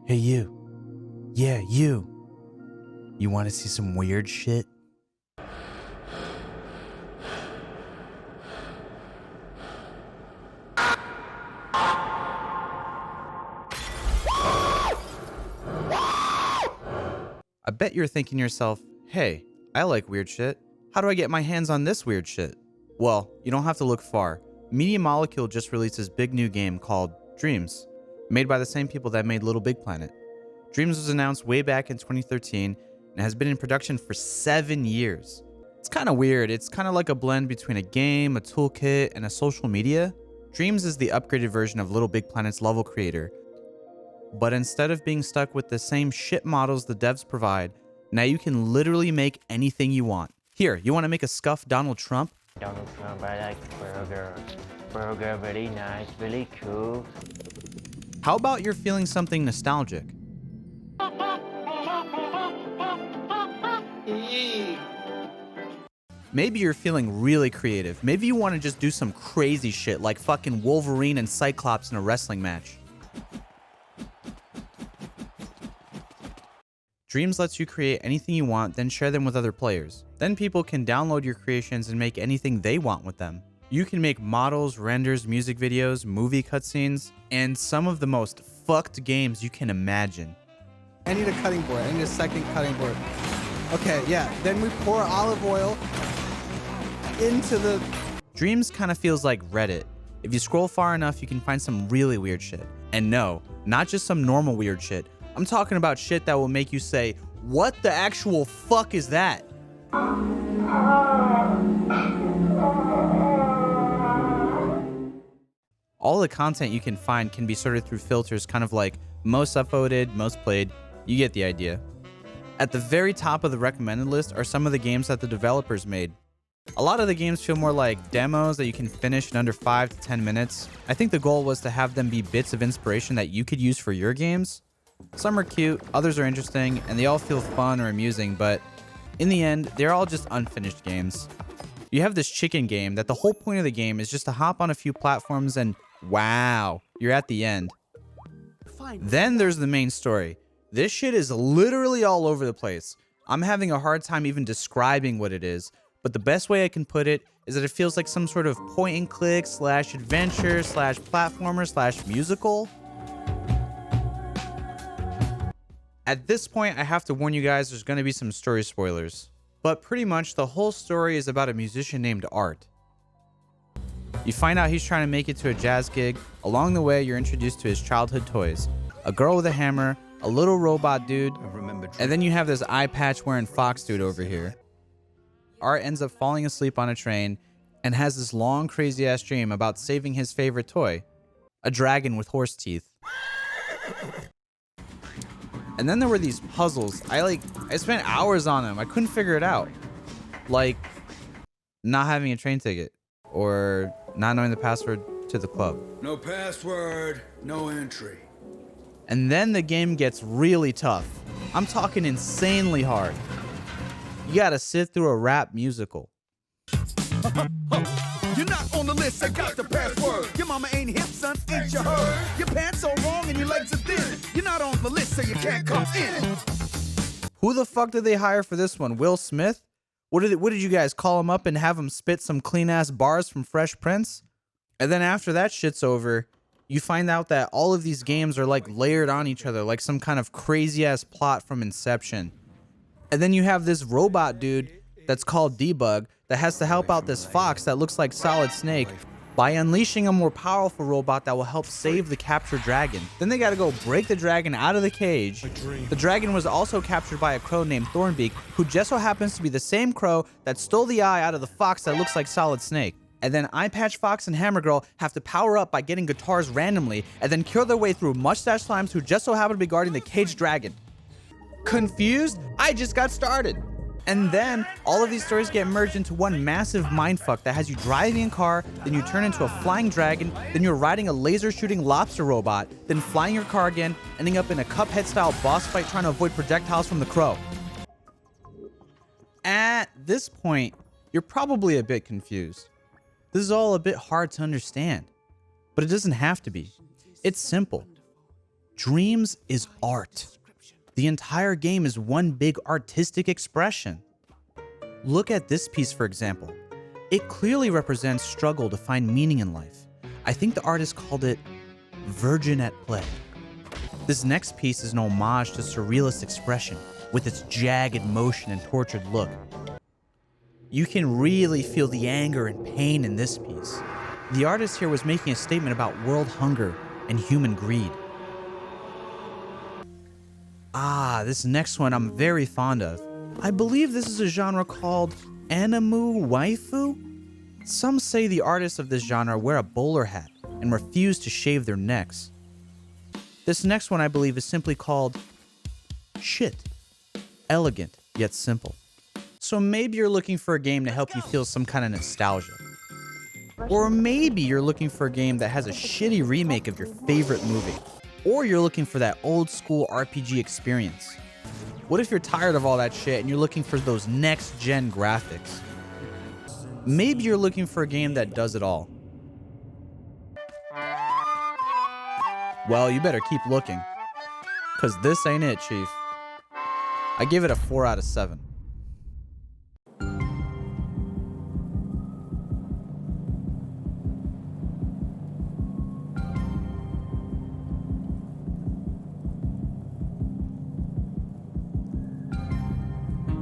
Hey, you. Yeah, you. You want to see some weird shit? I bet you're thinking to yourself, hey, I like weird shit. How do I get my hands on this weird shit? Well, you don't have to look far. Media Molecule just released this big new game called Dreams, made by the same people that made Little Big Planet. Dreams was announced way back in 2013 and has been in production for 7 years. It's kind of weird. It's kind of like a blend between a game, a toolkit, and a social media. Dreams is the upgraded version of Little Big Planet's level creator. But instead of being stuck with the same shit models the devs provide, now you can literally make anything you want. Here, you want to make a scuffed Donald Trump? Donald Trump, I like burger. Burger, very nice, really cool. How about you're feeling something nostalgic? Maybe you're feeling really creative. Maybe you want to just do some crazy shit like fucking Wolverine and Cyclops in a wrestling match. Dreams lets you create anything you want, then share them with other players. Then people can download your creations and make anything they want with them. You can make models, renders, music videos, movie cutscenes, and some of the most fucked games you can imagine. I need a cutting board. I need a second cutting board. Okay, yeah. Then we pour olive oil into the... Dreams kind of feels like Reddit. If you scroll far enough, you can find some really weird shit. And no, not just some normal weird shit. I'm talking about shit that will make you say, what the actual fuck is that? All the content you can find can be sorted through filters, kind of like most upvoted, most played. You get the idea. At the very top of the recommended list are some of the games that the developers made. A lot of the games feel more like demos that you can finish in under 5 to 10 minutes. I think the goal was to have them be bits of inspiration that you could use for your games. Some are cute, others are interesting, and they all feel fun or amusing, but in the end, they're all just unfinished games. You have this chicken game that the whole point of the game is just to hop on a few platforms and wow, you're at the end. Then there's the main story. This shit is literally all over the place. I'm having a hard time even describing what it is, but the best way I can put it is that it feels like some sort of point and click / adventure / platformer / musical. At this point, I have to warn you guys there's going to be some story spoilers. But pretty much the whole story is about a musician named Art. You find out he's trying to make it to a jazz gig. Along the way, you're introduced to his childhood toys. A girl with a hammer, a little robot dude, and then you have this eye patch wearing fox dude over here. Art ends up falling asleep on a train and has this long crazy ass dream about saving his favorite toy, a dragon with horse teeth. And then there were these puzzles. I spent hours on them. I couldn't figure it out. Like not having a train ticket or not knowing the password to the club. No password, no entry. And then the game gets really tough. I'm talking insanely hard. You gotta sit through a rap musical. You're not on the list, I got the password. Your mama ain't hip, son, ain't you heard? Your pants so long and your legs are thin. You're not on the list, so you can't come in. Who the fuck did they hire for this one? Will Smith? What did you guys call him up and have him spit some clean ass bars from Fresh Prince? And then after that shit's over, you find out that all of these games are like layered on each other, like some kind of crazy ass plot from Inception. And then you have this robot dude that's called Debug that has to help out this fox that looks like Solid Snake by unleashing a more powerful robot that will help save the captured dragon. Then they gotta go break the dragon out of the cage. The dragon was also captured by a crow named Thornbeak, who just so happens to be the same crow that stole the eye out of the fox that looks like Solid Snake. And then Eye Patch Fox and Hammer Girl have to power up by getting guitars randomly and then kill their way through Mustache Slimes who just so happen to be guarding the caged dragon. Confused? I just got started. And then all of these stories get merged into one massive mindfuck that has you driving a car, then you turn into a flying dragon, then you're riding a laser shooting lobster robot, then flying your car again, ending up in a Cuphead style boss fight trying to avoid projectiles from the crow. At this point, you're probably a bit confused. This is all a bit hard to understand, but it doesn't have to be. It's simple. Dreams is art. The entire game is one big artistic expression. Look at this piece, for example. It clearly represents struggle to find meaning in life. I think the artist called it Virgin at Play. This next piece is an homage to surrealist expression with its jagged motion and tortured look. You can really feel the anger and pain in this piece. The artist here was making a statement about world hunger and human greed. This next one I'm very fond of. I believe this is a genre called Animu Waifu. Some say the artists of this genre wear a bowler hat and refuse to shave their necks. This next one I believe is simply called Shit. Elegant, yet simple. So maybe you're looking for a game to help you feel some kind of nostalgia. Or maybe you're looking for a game that has a shitty remake of your favorite movie. Or you're looking for that old school RPG experience. What if you're tired of all that shit and you're looking for those next gen graphics? Maybe you're looking for a game that does it all. Well, you better keep looking, 'cause this ain't it, Chief. I give it a 4 out of 7.